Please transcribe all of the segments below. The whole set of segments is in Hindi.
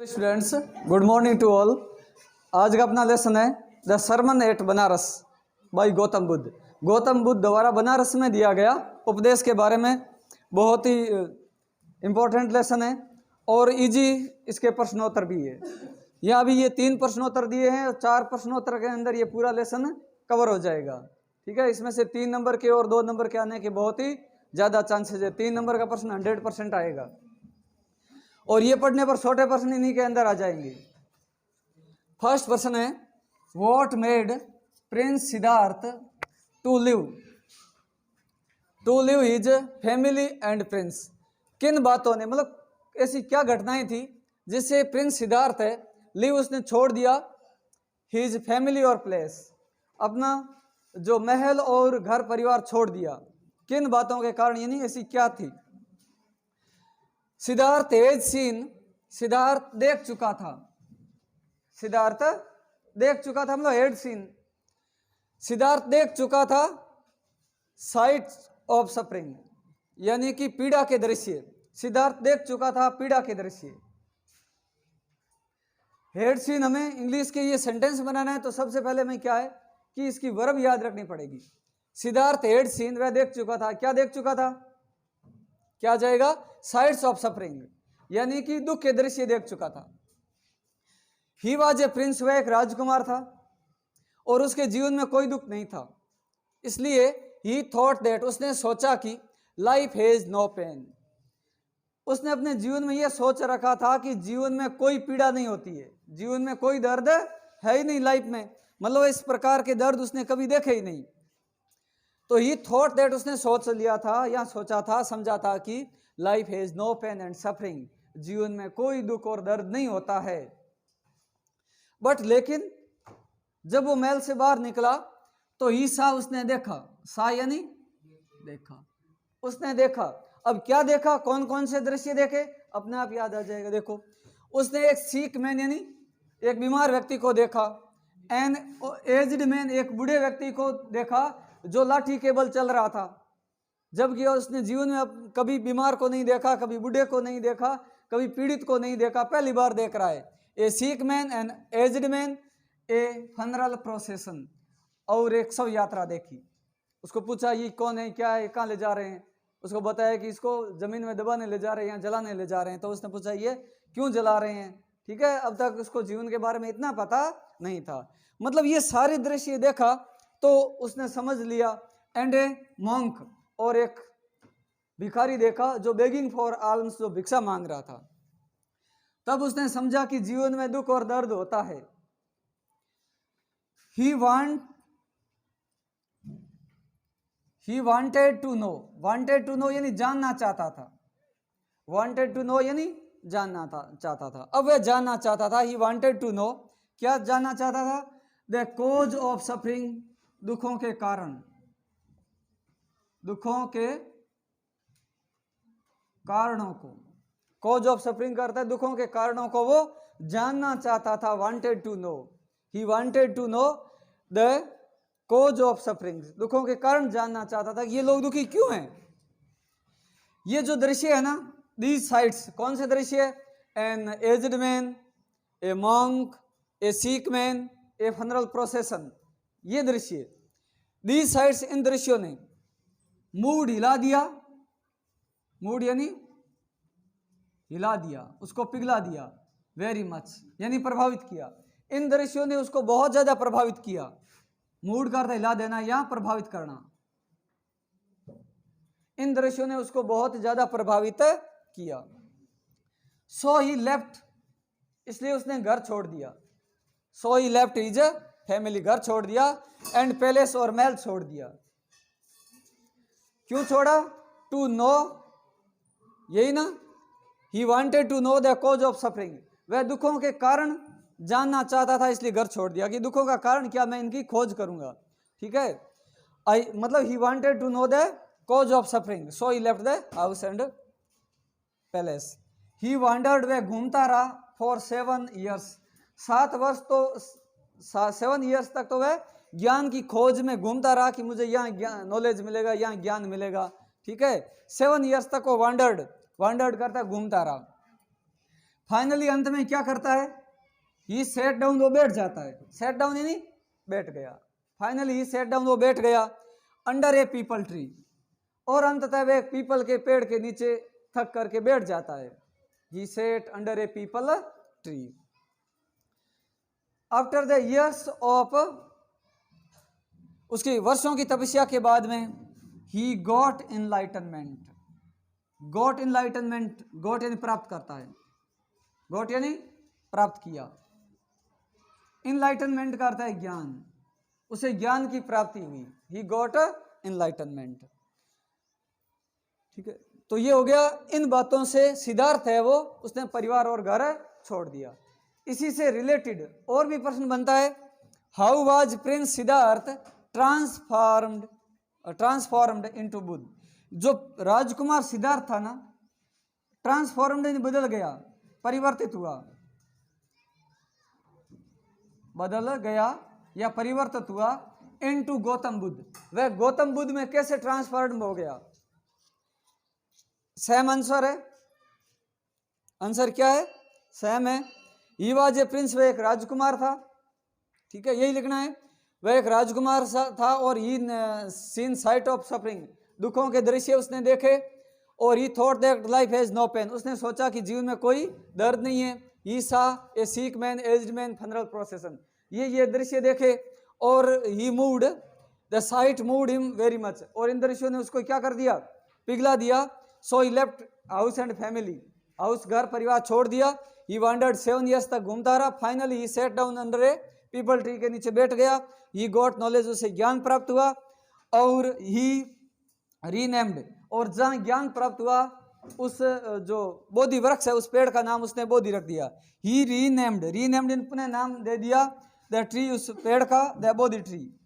Dear students, good morning to all. आज का अपना लेसन है the sermon at Banaras by Gautam Buddha. Gautam Buddha द्वारा बनारस में दिया गया उपदेश के बारे में बहुत ही इम्पोर्टेंट लेसन है और इजी इसके प्रश्नोत्तर भी है। यहाँ भी ये 3 प्रश्नोत्तर दिए हैं और 4 प्रश्नोत्तर के अंदर ये पूरा लेसन कवर हो जाएगा। ठीक है, इसमें से 3 नंबर के और 2 नंबर के आने के बहुत ही ज़्यादा चांसेस है। 3 नंबर का प्रश्न 100% आएगा और ये पढ़ने पर छोटे प्रश्न इन्हीं के अंदर आ जाएंगे। फर्स्ट प्रश्न है, what made prince Siddhartha to leave his family and prince. किन बातों ने, मतलब ऐसी क्या घटनाएं थी जिससे प्रिंस सिद्धार्थ है लिव उसने छोड़ दिया हिज फैमिली और प्लेस, अपना जो महल और घर परिवार छोड़ दिया। किन बातों के कारण, यानी ऐसी क्या थी। सिद्धार्थ एज सीन, सिद्धार्थ देख चुका था। सिद्धार्थ देख चुका था मतलब हेड सीन, सिद्धार्थ देख चुका था साइट्स ऑफ सफरिंग, यानी कि पीड़ा के दृश्य। सिद्धार्थ देख चुका था पीड़ा के दृश्य। हेड सीन, हमें इंग्लिश के ये सेंटेंस बनाना है तो सबसे पहले में क्या है कि इसकी वर्ब याद रखनी पड़ेगी। सिद्धार्थ हेड सीन, वह देख चुका था। क्या देख चुका था, क्या जाएगा, साइड्स ऑफ सफरिंग, यानी कि दुख के दृश्य देख चुका था। ही वाज ए प्रिंस, वह एक राजकुमार था और उसके जीवन में कोई दुख नहीं था, इसलिए ही थॉट दैट, उसने सोचा कि लाइफ हैज नो पेन, उसने अपने जीवन में यह सोच रखा था कि जीवन में कोई पीड़ा नहीं होती है, जीवन में कोई दर्द है ही नहीं लाइफ में, मतलब इस प्रकार के दर्द उसने कभी देखे ही नहीं। तो ही थॉट दैट, उसने सोच लिया था या सोचा था, समझा था कि life has no pain and suffering, जीवन में कोई दुख और दर्द नहीं होता है। बट लेकिन जब वो महल से बाहर निकला तो ही सा, उसने देखा, सा यानी देखा, उसने देखा। अब क्या देखा, कौन कौन से दृश्य देखे, अपने आप याद आ जाएगा। देखो, उसने एक सिक मैन यानी एक बीमार व्यक्ति को देखा, एन एज्ड मैन एक बूढ़े व्यक्ति को देखा जो लाठी के बल चल रहा था, जबकि उसने जीवन में कभी बीमार को नहीं देखा, कभी बूढ़े को नहीं देखा, कभी पीड़ित को नहीं देखा, पहली बार देख रहा है। A sick man an aged man, a funeral procession, और एक शव यात्रा देखी। उसको पूछा ये कौन है, क्या है, कहाँ ले जा रहे हैं। उसको बताया कि इसको जमीन में दबाने ले जा रहे हैं या जलाने ले जा रहे हैं। तो उसने पूछा ये क्यों जला रहे हैं। ठीक है, अब तक उसको जीवन के बारे में इतना पता नहीं था। मतलब ये सारे दृश्य देखा तो उसने समझ लिया। एंड ए मॉन्क, और एक भिखारी देखा जो बेगिंग फॉर आल्म्स, जो भिक्षा मांग रहा था। तब उसने समझा कि जीवन में दुख और दर्द होता है। He wanted to know, wanted to know यानी जानना चाहता था, वांटेड टू नो यानी जानना चाहता था। अब वह जानना चाहता था, ही वांटेड टू नो, क्या जानना चाहता था, द कॉज ऑफ सफरिंग, दुखों के कारण, दुखों के कारणों को, कॉज ऑफ सफरिंग करता है दुखों के कारणों को वो जानना चाहता था। Wanted to know, he wanted to know the cause of suffering, दुखों के कारण जानना चाहता था कि ये लोग दुखी क्यों हैं। ये जो दृश्य है ना, दीज साइट्स, कौन से दृश्य, an aged man, a monk, a sick man, a funeral procession, ये दृश्य, दीज साइट्स, इन दृश्यों ने मूड हिला दिया, मूड यानी हिला दिया, उसको पिघला दिया, वेरी मच यानी प्रभावित किया। इन दृश्यों ने उसको बहुत ज्यादा प्रभावित किया। मूड का अर्थ हिला देना या प्रभावित करना। इन दृश्यों ने उसको बहुत ज्यादा प्रभावित किया। सो ही लेफ्ट, इसलिए उसने घर छोड़ दिया। So he left his family, घर छोड़ दिया, एंड पैलेस और महल छोड़ दिया। क्यों छोड़ा, टू नो, यही ना, he wanted to know the cause of suffering, वह दुखों के कारण जानना चाहता था, इसलिए घर छोड़ दिया कि दुखों का कारण क्या, मैं इनकी खोज करूंगा। ठीक है, मतलब he wanted to know the cause of suffering, so he left the house and palace. He wandered, वह घूमता रहा, फॉर 7 years, 7 वर्ष, तो 7 years तक तो वह ज्ञान की खोज में घूमता रहा कि मुझे यहाँ नॉलेज मिलेगा, यहाँ ज्ञान मिलेगा। ठीक है, 7 years तक वो वांडर्ड करता घूमता रहा। फाइनली अंत में क्या करता है, ही सेट डाउन, वो बैठ जाता है, सेट डाउन यानी बैठ गया, फाइनली ही सेट डाउन, वो बैठ गया अंडर ए पीपल ट्री, और अंततः वह एक पीपल के पेड़ के नीचे थक करके बैठ जाता है, he sat under a peepal tree. After the years of, उसके वर्षों की तपस्या के बाद में, he got enlightenment, got enlightenment, got यानी प्राप्त करता है, गॉट यानी प्राप्त किया, इनलाइटनमेंट का अर्थ है ज्ञान, उसे ज्ञान की प्राप्ति हुई, ही गॉट इनलाइटनमेंट। ठीक है, तो ये हो गया, इन बातों से सिद्धार्थ है वो, उसने परिवार और घर छोड़ दिया। इसी से रिलेटेड और भी प्रश्न बनता है, how was Prince Siddharth transformed into Buddha, जो राजकुमार सिद्धार्थ था ना, ट्रांसफॉर्म्ड बदल गया, परिवर्तित हुआ, बदल गया या परिवर्तित हुआ इनटू गौतम बुद्ध, वह गौतम बुद्ध में कैसे ट्रांसफॉर्म हो गया। सेम आंसर है, आंसर क्या है, सेम है। ही वाज ए प्रिंस, वह एक राजकुमार था, ठीक है, यही लिखना है, वह एक राजकुमार था, और he seen sight of suffering, दुखों के दृश्य उसने देखे, और he thought that life has no pain, उसने सोचा कि जीवन में कोई दर्द नहीं है। He saw a sick man, aged man, funeral procession, ये दृश्य देखे, और he moved, the sight moved him very much, और इन दृश्यों ने उसको क्या कर दिया, पिघला दिया। So he left house and family, house घर परिवार छोड़ दिया। ही वांडर्ड 7 years तक घूमता रहा। Finally he set down under a peepal tree के नीचे बैठ गया। ही गॉट नॉलेज, उसे ज्ञान प्राप्त हुआ, और ही रीनेम्ड, और जहाँ ज्ञान प्राप्त हुआ उस जो बोधि वृक्ष है उस पेड़ का नाम उसने बोधि रख दिया। ही रीनेम्ड, रीनेम्ड ने नाम दे दिया द ट्री, उस पेड़ का, द बोधि ट्री,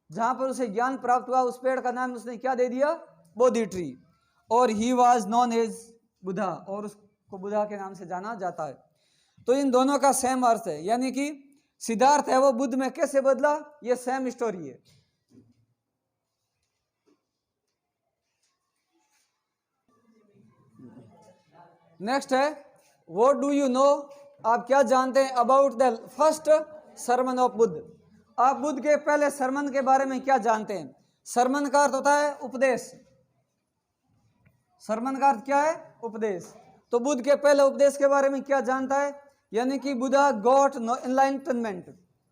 जहाँ पर उसे ज्ञान प्राप्त हुआ उस पेड़ का नाम उसने क्या दे दिया, बोधि ट्री। और he was known as Buddha, और उसको बुद्धा के नाम से जाना जाता है। तो इन दोनों का सेम अर्थ है, यानी कि सिद्धार्थ है वो बुद्ध में कैसे बदला, ये सेम स्टोरी है। नेक्स्ट है, व्हाट डू यू नो, आप क्या जानते हैं about the first sermon of Buddha, आप बुद्ध के पहले सरमन के बारे में क्या जानते हैं। सरमन का अर्थ होता है उपदेश, सरमन का अर्थ क्या है, उपदेश। तो बुद्ध के पहले उपदेश के बारे में क्या जानता है, यानी कि Buddha got enlightenment,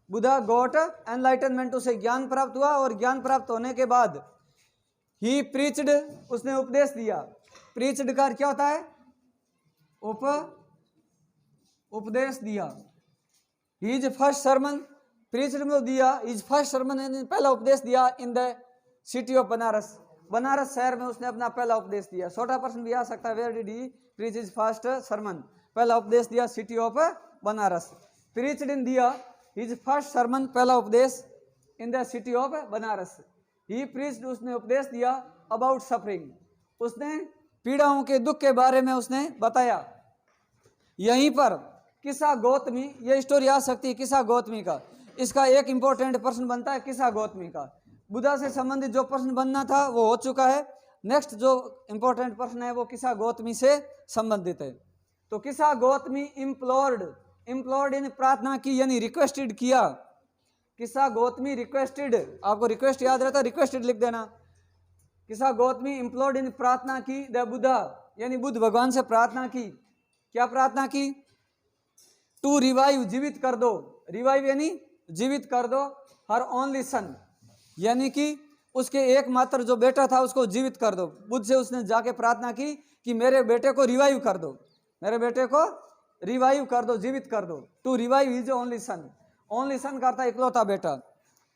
Buddha got enlightenment, उसे ज्ञान प्राप्त हुआ, और ज्ञान प्राप्त होने के बाद ही प्रीच्ड, उसने उपदेश दिया। प्रीच्ड का क्या होता है, उपदेश दिया। हिज फर्स्ट सरमन, प्रीच्ड में दिया, हिज फर्स्ट सरमन, पहला उपदेश दिया इन the city of Banaras, Banaras शहर में उसने अपना पहला उपदेश दिया। छोटा प्रश्न भी आ सकता है, where did he preach his first sermon, पहला उपदेश दिया city of Banaras. Preached in दिया हिज फर्स्ट सरमन, पहला उपदेश in the city of Banaras. He preached, उसने उपदेश दिया अबाउट सफरिंग, उसने पीड़ाओं के दुख के बारे में उसने बताया। यहीं पर किस्सा गौतमी, ये स्टोरी आ सकती है किस्सा गौतमी का, इसका एक इंपॉर्टेंट प्रश्न बनता है किस्सा गौतमी का। बुद्धा से संबंधित जो प्रश्न बनना था वो हो चुका है। नेक्स्ट जो इंपॉर्टेंट प्रश्न है वो किस्सा गौतमी से संबंधित है। तो किस्सा गौतमी इम्प्लोर्ड, इम्प्लोर्ड यानी प्रार्थना की, यानी रिक्वेस्टेड किया। किस्सा गौतमी रिक्वेस्टेड, आपको रिक्वेस्ट याद रहता है, रिक्वेस्टेड लिख देना। किस्सा गौतमी इम्प्लोर्ड यानी प्रार्थना की, द बुद्धा यानी बुद्ध भगवान से प्रार्थना की। क्या प्रार्थना की, टू रिवाइव, जीवित कर दो, रिवाइव यानी जीवित कर दो, हर ओनली सन, यानी कि उसके एकमात्र जो बेटा था उसको जीवित कर दो। बुद्ध से उसने जाके प्रार्थना की कि मेरे बेटे को रिवाइव कर दो, मेरे बेटे को रिवाइव कर दो, जीवित कर दो। To revive his only son, only son का था इकलौता बेटा।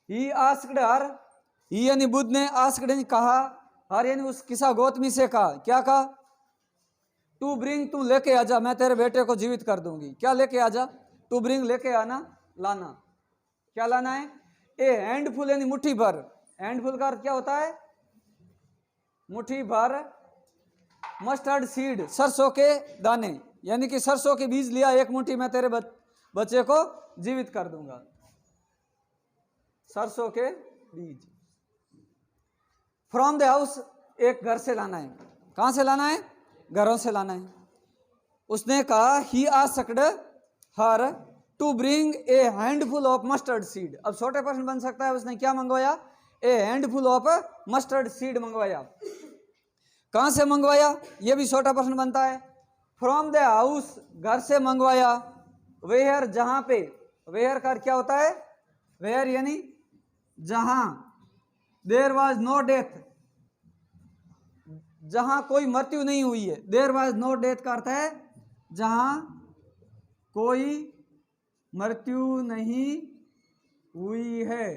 ही आस्क्ड हर, ही यानी बुद्ध ने, आस्क्ड यानी कहा, हर यानी उस किस्सा गौतमी से कहा, क्या कहा, टू ब्रिंग, तू लेके आजा, मैं तेरे बेटे को जीवित कर दूंगी। क्या लेके आजा, टू ब्रिंग लेके आना, लाना, क्या लाना है, ए हैंडफुल यानी मुट्ठी भर। हैंडफुल का अर्थ क्या होता है, मुट्ठी भर, मस्टर्ड सीड, सरसों के दाने, यानी कि सरसों के बीज लिया एक मुट्ठी, मैं तेरे बच्चे को जीवित कर दूंगा। सरसों के बीज। फ्रॉम द हाउस, एक घर से लाना है, कहां से लाना है, घरों से लाना है। उसने कहा he asked her to bring a handful of mustard seed. अब छोटे प्रश्न बन सकता है, उसने क्या मंगवाया? A handful of mustard seed मंगवाया। कहां से मंगवाया? ये भी छोटा प्रश्न बनता है। फ्रॉम द हाउस, घर से मंगवाया। वेयर, जहां पे। वेयर का क्या होता है? वेयर यानी जहां। देयर वाज नो डेथ, जहां कोई मृत्यु नहीं हुई है। देयर वाज नो डेथ का अर्थ है जहां कोई मृत्यु नहीं हुई है।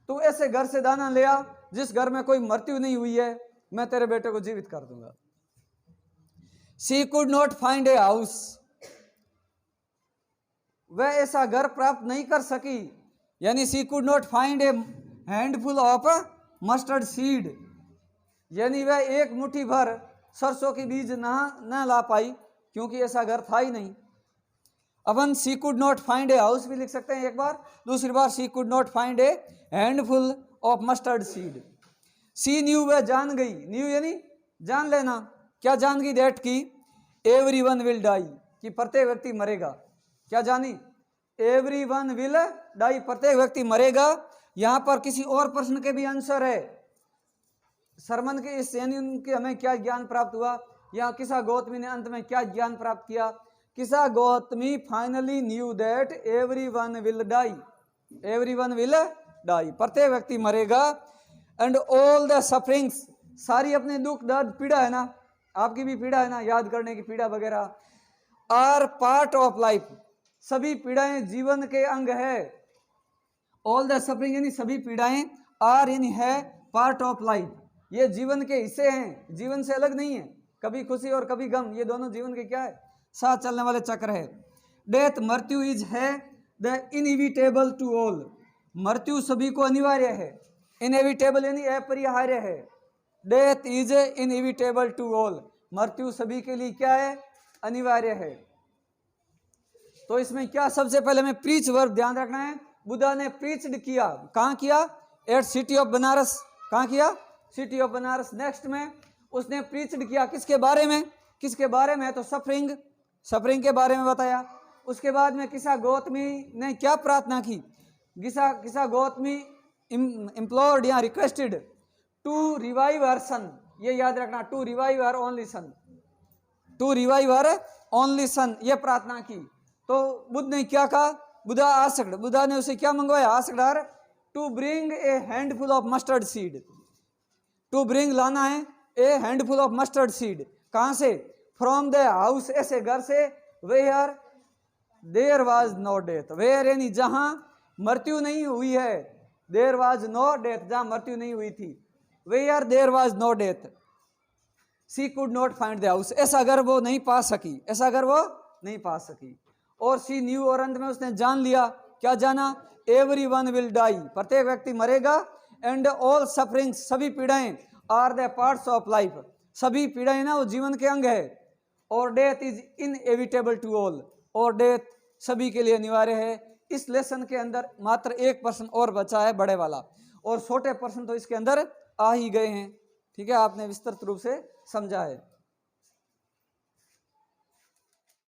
तो ऐसे घर से दाना ले आ जिस घर में कोई मृत्यु नहीं हुई है, मैं तेरे बेटे को जीवित कर दूंगा। She could not find a house, वह ऐसा घर प्राप्त नहीं कर सकी। यानी she could not find a handful of mustard seed, यानी वह एक मुट्ठी भर सरसों के बीज न ला पाई, क्योंकि ऐसा घर था ही नहीं। अपन she could not find a house भी लिख सकते हैं एक बार, दूसरी बार she could not find a handful of mustard seed. She knew, वह जान गई। न्यू यानी जान लेना। क्या जान गई? दैट की एवरीवन विल डाई, कि प्रत्येक व्यक्ति मरेगा। क्या जानी? एवरीवन विल डाई, प्रत्येक व्यक्ति मरेगा। यहां पर किसी और प्रश्न के भी आंसर है। सरमन के इस यानी उनके हमें क्या ज्ञान प्राप्त हुआ, या किसा गौतमी ने अंत में क्या ज्ञान प्राप्त किया? Kisa Gotami finally knew that everyone will die, everyone will die, प्रत्येक व्यक्ति मरेगा। एंड ऑल द सफरिंग्स, सारी अपने दुख दर्द पीड़ा है ना, आपकी भी पीड़ा है ना, याद करने की पीड़ा वगैरह, आर पार्ट ऑफ लाइफ, सभी पीड़ाएं जीवन के अंग है। ऑल द सफरिंग यानी सभी पीड़ाएं, आर यानी है, पार्ट ऑफ लाइफ, ये जीवन के हिस्से हैं, जीवन से अलग नहीं है। कभी खुशी और कभी गम, ये दोनों जीवन के क्या है? साथ चलने वाले चक्र है। डेथ, मृत्यु इज है द इनएविटेबल टू ऑल, मृत्यु सभी को अनिवार्य है। इनएविटेबल यानी अपरिहार्य है। Death is inevitable to all, मृत्यु सभी के लिए क्या है? अनिवार्य है। तो इसमें क्या, सबसे पहले हमें प्रीच वर्ब ध्यान रखना है। बुद्धा ने प्रीच्ड किया, कहां किया? At city of Banaras. कहां किया? City of Banaras. नेक्स्ट में उसने प्रीच्ड किया किसके बारे में? किसके बारे में? तो सफरिंग, सफरिंग के बारे में बताया। उसके बाद में किसा गौतमी ने क्या प्रार्थना की? किसा गौतमी इम्प्लोर्ड या requested to revive her son, ये याद रखना, to revive her only son, to revive her only son, ये प्रार्थना की। तो बुद्ध ने क्या कहा? बुद्धा आस्क्ड, बुद्धा ने उसे क्या मंगवाया? Asked her to bring a handful of mustard seed, to bring लाना है a handful of mustard seed. कहां से? फ्रॉम द हाउस, ऐसे घर से, where there was no death, where यानी जहां मृत्यु नहीं हुई है, देयर वाज नो डेथ, जहां मृत्यु नहीं हुई थी, where there was no death. She could not find the house, ऐसा घर वो नहीं पा सकी, ऐसा घर वो नहीं पा सकी। और सी न्यू, और अंत में उसने जान लिया, क्या जाना? एवरीवन विल डाई, प्रत्येक व्यक्ति मरेगा। एंड ऑल सफरिंग्स, सभी पीड़ाएं, are the parts of life, सभी पीड़ाएं ना वो जीवन के अंग है। और death is inevitable to all, और डेथ सभी के लिए अनिवार्य है। इस लेसन के अंदर मात्र एक प्रश्न और बचा है, बड़े वाला, और छोटे प्रश्न तो इसके अंदर आ ही गए हैं। ठीक है, आपने विस्तृत रूप से समझा है।